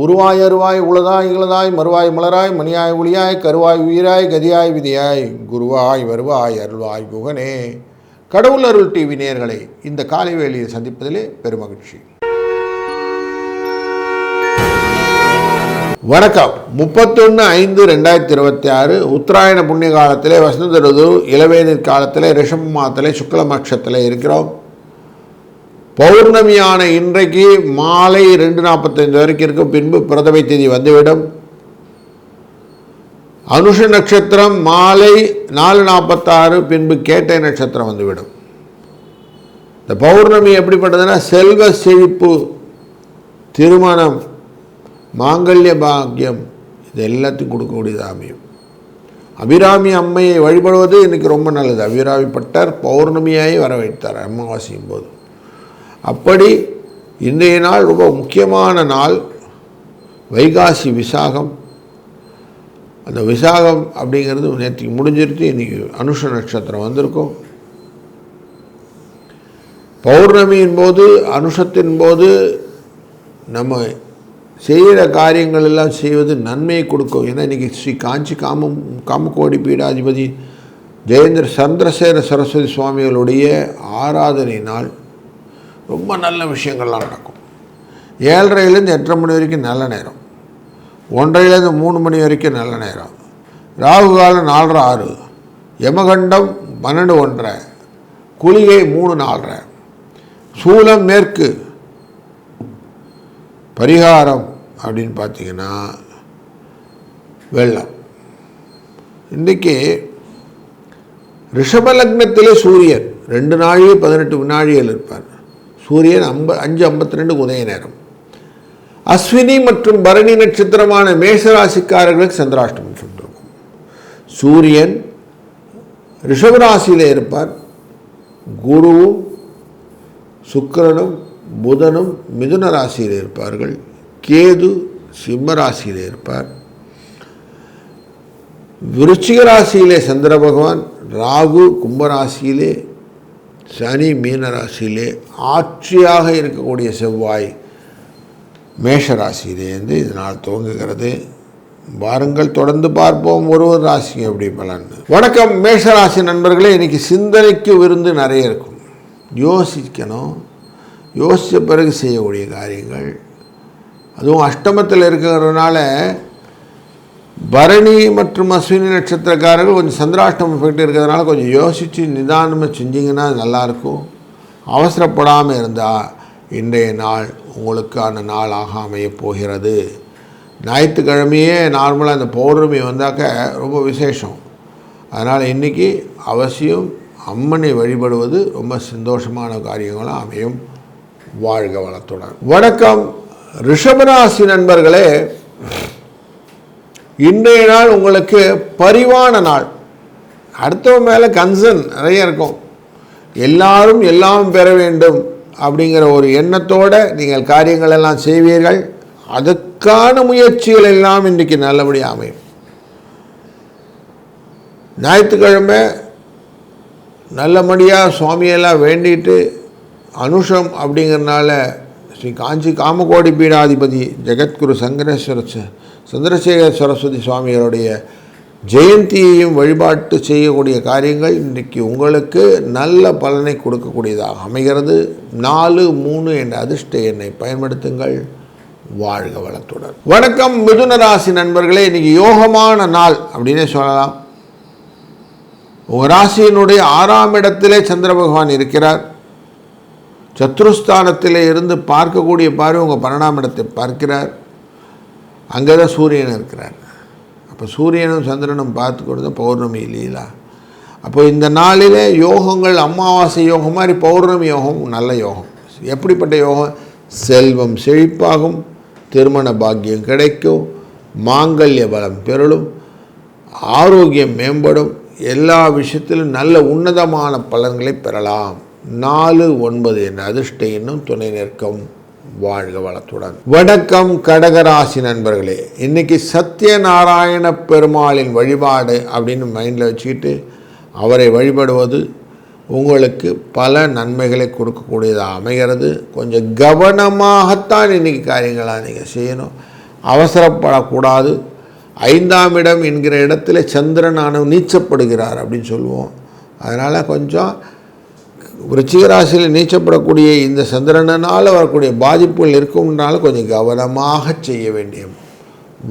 உருவாய் அருவாய் உளதாய் இளதாய் மறுவாய் மலராய் மணியாய் ஒளியாய் கருவாய் உயிராய் கதியாய் விதியாய் குருவாய் வருவாய் அருள்வாய் குகனே. கடவுள் அருள் டிவி நேயர்களை இந்த காலை வேளையை சந்திப்பதிலே பெருமகிழ்ச்சி. வணக்கம். 31/5/2026 உத்தராயண புண்ணிய காலத்திலே வசந்த ருது இளவேநீர் காலத்திலே ரிஷப மாதத்திலே சுக்லபட்சத்திலே இருக்கிறோம். பௌர்ணமியான இன்றைக்கு மாலை 2:45 வரைக்கும் இருக்கும். பின்பு பிரதமை தேதி வந்துவிடும். அனுஷ நட்சத்திரம் மாலை 4:46 பின்பு கேட்டை நட்சத்திரம் வந்துவிடும். இந்த பௌர்ணமி எப்படிப்பட்டதுன்னா செல்வ செழிப்பு, திருமணம், மாங்கல்ய பாக்கியம், இது எல்லாத்தையும் கொடுக்கக்கூடியது அமையும். அபிராமி அம்மையை வழிபடுவது இன்றைக்கி ரொம்ப நல்லது. அபிராமி பட்டர் பௌர்ணமியாகி வர வைத்தார் அமாவாசையும் போது. அப்படி இன்றைய நாள் ரொம்ப முக்கியமான நாள். வைகாசி விசாகம். அந்த விசாகம் அப்படிங்கிறது நேற்றுக்கு முடிஞ்சிருச்சு. இன்றைக்கி அனுஷ நட்சத்திரம் வந்திருக்கும். பௌர்ணமியின் போது, அனுஷத்தின் போது நம்ம செய்கிற காரியங்கள் எல்லாம் செய்வது நன்மையை கொடுக்கும். ஏன்னா இன்றைக்கி ஸ்ரீ காஞ்சி காமகோடி பீடாதிபதி ஜெயேந்திர சந்திரசேகர சரஸ்வதி சுவாமிகளுடைய ஆராதனை நாள். ரொம்ப நல்ல விஷயங்கள்லாம் நடக்கும். 7:30லேருந்து 8:30 மணி வரைக்கும் நல்ல நேரம். 1:30லேருந்து 3 மணி வரைக்கும் நல்ல நேரம். ராகு காலம் 4:30, யமகண்டம் 12:1, குளிகை 3:4, சூலம் மேற்கு. பரிகாரம் அப்படின்னு பார்த்தீங்கன்னா வெள்ளம். இன்றைக்கி ரிஷப லக்னத்திலே சூரியன் 2 நாழிகை 18 வினாடிகள் இருப்பார். சூரியன் 5:52 உதய நேரம். அஸ்வினி மற்றும் பரணி நட்சத்திரமான மேஷராசிக்காரர்களுக்கு சந்திராஷ்டமம் சொல்லிருக்கும். சூரியன் ரிஷபராசியிலே இருப்பார். குருவும் சுக்கிரனும் புதனும் மிதுன ராசியில் இருப்பார்கள். கேது சிம்ம ராசியில் இருப்பார். விருச்சிக ராசியிலே சந்திர பகவான், ராகு கும்பராசியிலே, சனி மீன ராசியிலே, ஆட்சியாக இருக்கக்கூடிய செவ்வாய் மேஷராசியிலேருந்து இதனால் துவங்குகிறது. வாருங்கள் தொடர்ந்து பார்ப்போம் ஒரு ராசி எப்படி பலன்னு. வணக்கம் மேஷராசி நண்பர்களே. இன்றைக்கி சிந்தனைக்கு விருந்து நிறைய இருக்கும். யோசிக்கணும். யோசித்த பிறகு செய்யக்கூடிய காரியங்கள். அதுவும் அஷ்டமத்தில் இருக்கிறதுனால பரணி மற்றும் அஸ்வினி நட்சத்திரக்காரர்கள் கொஞ்சம் சந்திராஷ்டமம் எஃபெக்ட் இருக்கிறதுனால கொஞ்சம் யோசித்து நிதானமாக செஞ்சிங்கன்னா நல்லாயிருக்கும். அவசரப்படாமல் இருந்தால் இன்றைய நாள் உங்களுக்கான நாளாக அமையப் போகிறது. ஞாயிற்றுக்கிழமையே நார்மலாக இந்த பௌர்ணமி வந்தாக்க ரொம்ப விசேஷம். அதனால் இன்றைக்கி அவசியம் அம்மனை வழிபடுவது ரொம்ப சந்தோஷமான காரியங்களும் அமையும். வாழ்க வளத்துடன். வணக்கம் ரிஷபராசி நண்பர்களே. இன்றைய நாள் உங்களுக்கு பரிவான நாள். அடுத்தவங்க மேலே கன்சர்ன் நிறைய இருக்கும். எல்லாரும் எல்லாம் பெற வேண்டும் அப்படிங்கிற ஒரு எண்ணத்தோடு நீங்கள் காரியங்கள் எல்லாம் செய்வீர்கள். அதுக்கான முயற்சிகள் எல்லாம் இன்றைக்கி நல்லபடியாக அமையும். ஞாயிற்றுக்கிழமை நல்லபடியாக சுவாமியெல்லாம் வேண்டிட்டு அனுஷம் அப்படிங்கிறனால ஸ்ரீ காஞ்சி காமகோடி பீடாதிபதி ஜெகத்குரு சந்திரசேகர சரஸ்வதி சுவாமிகளுடைய ஜெயந்தியையும் வழிபாட்டு செய்யக்கூடிய காரியங்கள் இன்றைக்கு உங்களுக்கு நல்ல பலனை கொடுக்கக்கூடியதாக அமைகிறது. 4-3 என்ற அதிர்ஷ்ட எண்ணை பயன்படுத்துங்கள். வாழ்க வளத்துடன். வணக்கம் மிதுன ராசி நண்பர்களே. இன்றைக்கி யோகமான நாள் அப்படின்னே சொல்லலாம். உங்கள் ராசியினுடைய 6ஆம் இடத்திலே சந்திர பகவான் இருக்கிறார். சத்ருஸ்தானத்திலே இருந்து பார்க்கக்கூடிய பார்வை உங்கள் 12ஆம் இடத்தை பார்க்கிறார். அங்கே தான் சூரியன் இருக்கிறார். அப்போ சூரியனும் சந்திரனும் பார்த்து கொடுத்த பௌர்ணமி இல்லைங்களா? அப்போ இந்த நாளிலே யோகங்கள் அமாவாசை யோகம் மாதிரி பௌர்ணமி யோகம் நல்ல யோகம். எப்படிப்பட்ட யோகம்? செல்வம் செழிப்பாகும், திருமண பாக்கியம் கிடைக்கும், மாங்கல்ய பலம் பெறலும், ஆரோக்கியம் மேம்படும், எல்லா விஷயத்திலும் நல்ல உன்னதமான பலன்களை பெறலாம். 4-9 என்ற அதிர்ஷ்ட எண்ணும் துணை நிற்கும். வாழ்க வளத்துடன். வணக்கம் கடகராசி நண்பர்களே. இன்றைக்கி சத்யநாராயண பெருமாளின் வழிபாடு அப்படின்னு மைண்டில் வச்சுக்கிட்டு அவரை வழிபடுவது உங்களுக்கு பல நன்மைகளை கொடுக்கக்கூடியதாக அமைகிறது. கொஞ்சம் கவனமாகத்தான் இன்றைக்கி காரியங்களாக நீங்கள் செய்யணும். அவசரப்படக்கூடாது. 5ஆம் இடம் என்கிற இடத்துல சந்திரன் நீச்சப்படுகிறார் அப்படின்னு சொல்லுவோம். அதனால் கொஞ்சம் விருச்சிக ராசியில் நீச்சப்படக்கூடிய இந்த சந்திரனால் வரக்கூடிய பாதிப்புகள் இருக்கும்னால கொஞ்சம் கவனமாக செய்ய வேண்டிய.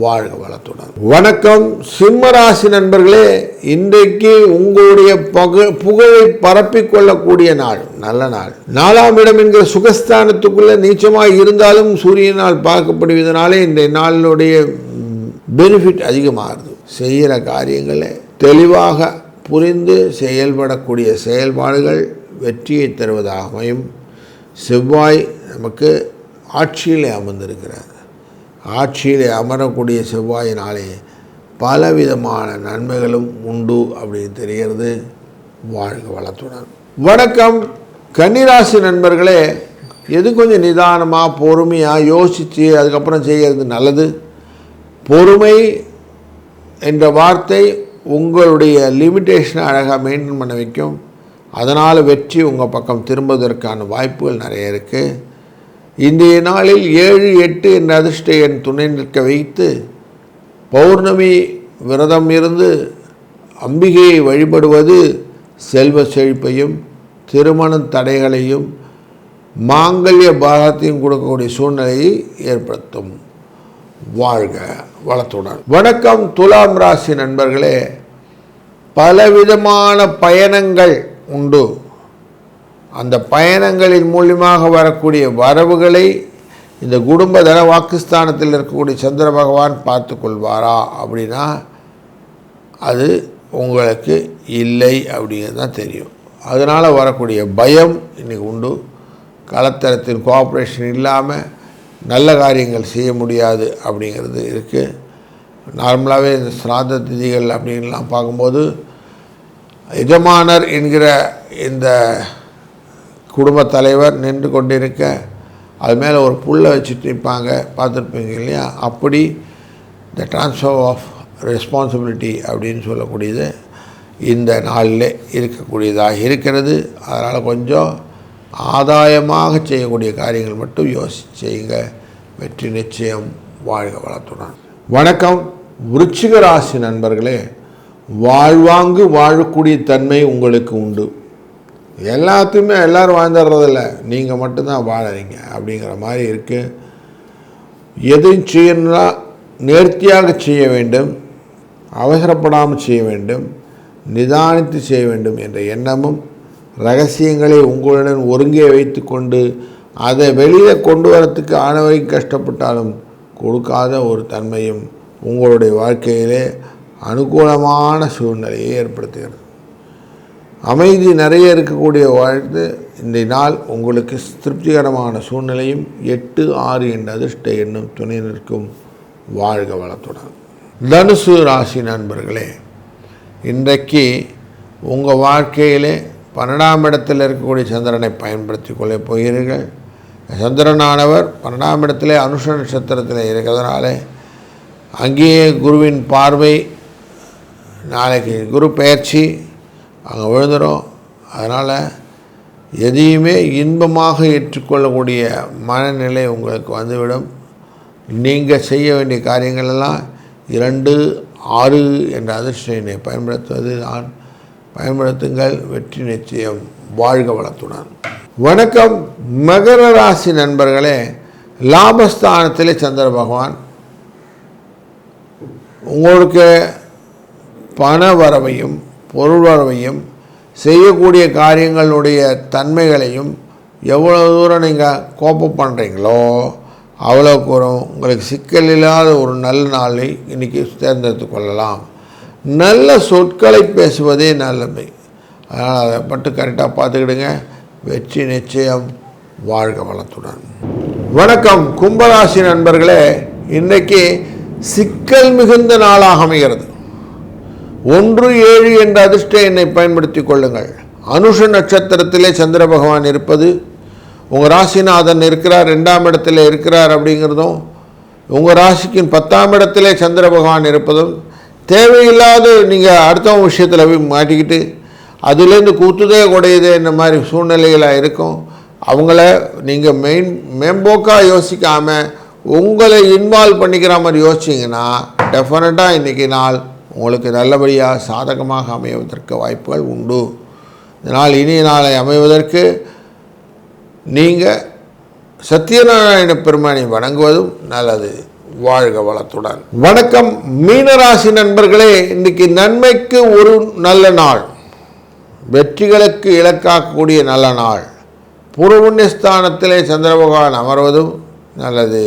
வாழ்க வளத்துடன். வணக்கம் சிம்ம ராசி நண்பர்களே, இன்றைக்கு உங்களுடைய புகழை பரப்பிக்கொள்ளக்கூடிய நாள், நல்ல நாள். 4ஆம் இடம் என்கிற சுகஸ்தானத்துக்குள்ள நீச்சமாக இருந்தாலும் சூரியனால் பார்க்கப்படுவதனாலே இந்த நாளினுடைய பெனிஃபிட் அதிகமாகுது. செய்கிற காரியங்களை தெளிவாக புரிந்து செயல்படக்கூடிய செயல்பாடுகள் வெற்றியை தருவதாக அமையும். செவ்வாய் நமக்கு ஆட்சியிலே அமர்ந்திருக்கிறார். ஆட்சியிலே அமரக்கூடிய செவ்வாயினாலே பலவிதமான நன்மைகளும் உண்டு அப்படின்னு தெரிகிறது. வாழ்க வளத்துடன். வணக்கம் கன்னிராசி நண்பர்களே, எது கொஞ்சம் நிதானமாக பொறுமையாக யோசித்து அதுக்கப்புறம் செய்கிறது நல்லது. பொறுமை என்ற வார்த்தை உங்களுடைய லிமிட்டேஷனை அழகாக மெயின்டைன் பண்ண வைக்கும். அதனால் வெற்றி உங்கள் பக்கம் திரும்புவதற்கான வாய்ப்புகள் நிறைய இருக்குது. இன்றைய நாளில் 7, 8 என்ற அதிர்ஷ்ட எண் துணை நிற்க வைத்து பௌர்ணமி விரதம் இருந்து அம்பிகையை வழிபடுவது செல்வ செழிப்பையும் திருமண தடைகளையும் மாங்கல்ய பாகத்தையும் கொடுக்கக்கூடிய சூழ்நிலையை ஏற்படுத்தும். வாழ்க வளத்துடன். வணக்கம் துலாம் ராசி நண்பர்களே, பலவிதமான பயணங்கள் உண்டு. அந்த பயணங்களின் மூலியமாக வரக்கூடிய வரவுகளை இந்த குடும்ப தன வாக்குஸ்தானத்தில் இருக்கக்கூடிய சந்திர பகவான் பார்த்து கொள்வாரா அப்படின்னா அது உங்களுக்கு இல்லை அப்படிங்கிறது தான் தெரியும். அதனால் வரக்கூடிய பயம் இன்றைக்கி உண்டு. கலத்தரத்தின் கோஆப்ரேஷன் இல்லாமல் நல்ல காரியங்கள் செய்ய முடியாது அப்படிங்கிறது இருக்குது. நார்மலாகவே இந்த சிராத திதிகள் அப்படின்லாம் பார்க்கும்போது எஜமானர் என்கிற இந்த குடும்பத் தலைவர் நின்று கொண்டிருக்க அது மேலே ஒரு புல்லை வச்சுட்டு நிற்பாங்க, பார்த்துருப்பீங்க இல்லையா? அப்படி இந்த ட்ரான்ஸ்ஃபர் ஆஃப் ரெஸ்பான்சிபிலிட்டி அப்படின்னு சொல்லக்கூடியது இந்த நாளில் இருக்கக்கூடியதாக இருக்கிறது. அதனால் கொஞ்சம் ஆதாயமாக செய்யக்கூடிய காரியங்கள் மட்டும் யோசித்து செய்யுங்க. வெற்றி நிச்சயம். வாழ்க வளத்துடன். வணக்கம் விருச்சிக ராசி நண்பர்களே, வாழ்வாங்கு வாழக்கூடிய தன்மை உங்களுக்கு உண்டு. எல்லாத்தையுமே எல்லோரும் வாழ்ந்துடுறதில்ல, நீங்கள் மட்டும்தான் வாழறீங்க அப்படிங்கிற மாதிரி இருக்குது. எதையும் செய்யணும்னா நேர்த்தியாக செய்ய வேண்டும், அவசரப்படாமல் செய்ய வேண்டும், நிதானித்து செய்ய வேண்டும் என்ற எண்ணமும் ரகசியங்களை உங்களுடன் ஒருங்கே வைத்து கொண்டு அதை வெளியில் கொண்டு வரத்துக்கு ஆனவை கஷ்டப்பட்டாலும் கொடுக்காத ஒரு தன்மையும் உங்களுடைய வாழ்க்கையிலே அனுகூலமான சூழ்நிலையை ஏற்படுத்துகிறது. அமைதி நிறைய இருக்கக்கூடிய வாழ்க்கை இந்த நாள் உங்களுக்கு திருப்திகரமான சூழ்நிலையும் 8, 6 என்ற அதிர்ஷ்ட எண்ணும் துணை நிற்கும். வாழ்க வளத்துடன். தனுசு ராசி நண்பர்களே, இன்றைக்கு உங்கள் வாழ்க்கையிலே 12ஆம் இடத்தில் இருக்கக்கூடிய சந்திரனை பயன்படுத்தி கொள்ள போகிறீர்கள். சந்திரனானவர் 12ஆம் இடத்திலே அனுஷ நட்சத்திரத்தில் இருக்கிறதுனால அங்கேயே குருவின் பார்வை, நாளைக்கு குரு பெயர்ச்சி அங்கே விழுந்துடும். அதனால் எதையுமே இன்பமாக ஏற்றுக்கொள்ளக்கூடிய மனநிலை உங்களுக்கு வந்துவிடும். நீங்கள் செய்ய வேண்டிய காரியங்கள் எல்லாம் 2, 6 என்ற அதிர்ஷ்ட எண்ணை பயன்படுத்துவது தான். பயன்படுத்துங்கள். வெற்றி நிச்சயம். வாழ்க வளத்துடன். வணக்கம் மகர ராசி நண்பர்களே, லாபஸ்தானத்திலே சந்திர பகவான் உங்களுக்கு பண வரவையும் பொருள் வரவையும் செய்யக்கூடிய காரியங்களுடைய தன்மைகளையும் எவ்வளோ தூரம் நீங்கள் கோப்பம் பண்ணுறீங்களோ அவ்வளோக்கு வரும். உங்களுக்கு சிக்கல் இல்லாத ஒரு நல்ல நாளை இன்றைக்கி தேர்ந்தெடுத்து கொள்ளலாம். நல்ல சொற்களை பேசுவதே நல்லமை. அதனால் அதை மட்டும் கரெக்டாக பார்த்துக்கிடுங்க. வெற்றி நிச்சயம். வாழ்க வளத்துடன். வணக்கம் கும்பராசி நண்பர்களே, இன்றைக்கி சிக்கல் மிகுந்த நாளாக அமைகிறது. 1, 7 என்ற அதிர்ஷ்ட எண்ணை பயன்படுத்தி கொள்ளுங்கள். அனுஷ நட்சத்திரத்திலே சந்திர பகவான் இருப்பது, உங்கள் ராசிநாதன் இருக்கிறார், 2ஆம் இடத்துல இருக்கிறார் அப்படிங்கிறதும், உங்கள் ராசிக்கு 10ஆம் இடத்திலே சந்திர பகவான் இருப்பதும் தேவையில்லாத நீங்கள் அடுத்தவங்க விஷயத்தில் போய் மாட்டிக்கிட்டு அதுலேருந்து கூத்துதே குடையுதே இந்த மாதிரி சூழ்நிலைகளாக இருக்கும். அவங்கள நீங்கள் மேம்போக்காக யோசிக்காமல் உங்களை இன்வால்வ் பண்ணிக்கிற மாதிரி யோசிச்சிங்கன்னா டெஃபினட்டாக இன்றைக்கி நாள் உங்களுக்கு நல்லபடியாக சாதகமாக அமைவதற்கு வாய்ப்புகள் உண்டு. இதனால் இனிய நாளை அமைவதற்கு நீங்கள் சத்யநாராயண பெருமானை வணங்குவதும் நல்லது. வாழ்க வளத்துடன். வணக்கம் மீனராசி நண்பர்களே, இன்றைக்கி நன்மைக்கு ஒரு நல்ல நாள், வெற்றிகளுக்கு இலக்காக்கக்கூடிய நல்ல நாள். பூர்வபுண்ணியஸ்தானத்திலே சந்திர பகவான் அமர்வதும் நல்லது.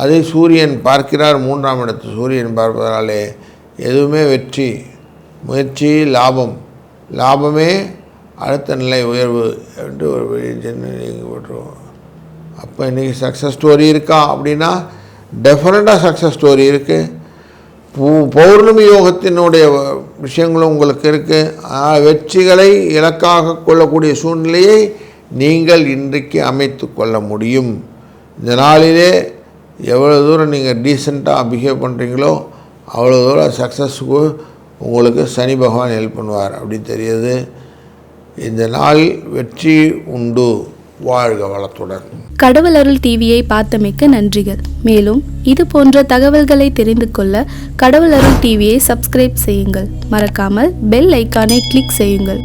அதை சூரியன் பார்க்கிறார். 3ஆம் இடத்து சூரியன் பார்ப்பதாலே எதுவுமே வெற்றி, முயற்சி, லாபம், லாபமே அடுத்த நிலை உயர்வு என்று ஒரு போட்டுருவோம். அப்போ இன்றைக்கி சக்ஸஸ் ஸ்டோரி இருக்கா அப்படின்னா டெஃபினட்டாக சக்ஸஸ் ஸ்டோரி இருக்குது. பௌர்ணமி யோகத்தினுடைய விஷயங்களும் உங்களுக்கு இருக்குது. வெற்றிகளை இலக்காக கொள்ளக்கூடிய சூழ்நிலையை நீங்கள் இன்றைக்கு அமைத்து கொள்ள முடியும். இந்த நாளிலே எவ்வளோ தூரம் நீங்கள் டீசெண்டாக பிஹேவ் பண்ணுறீங்களோ அவ்வளோ தூரம் சக்ஸஸுக்கு உங்களுக்கு சனி பகவான் ஹெல்ப் பண்ணுவார் அப்படின்னு தெரியுது. இந்த நாள் வெற்றி உண்டு. வாழ்க வளத்துடன். கடவுள் அருள் டிவியை பார்த்தமைக்கு நன்றிகள். மேலும் இது போன்ற தகவல்களை தெரிந்து கொள்ள கடவுள் அருள் டிவியை சப்ஸ்கிரைப் செய்யுங்கள். மறக்காமல் பெல் ஐக்கானை கிளிக் செய்யுங்கள்.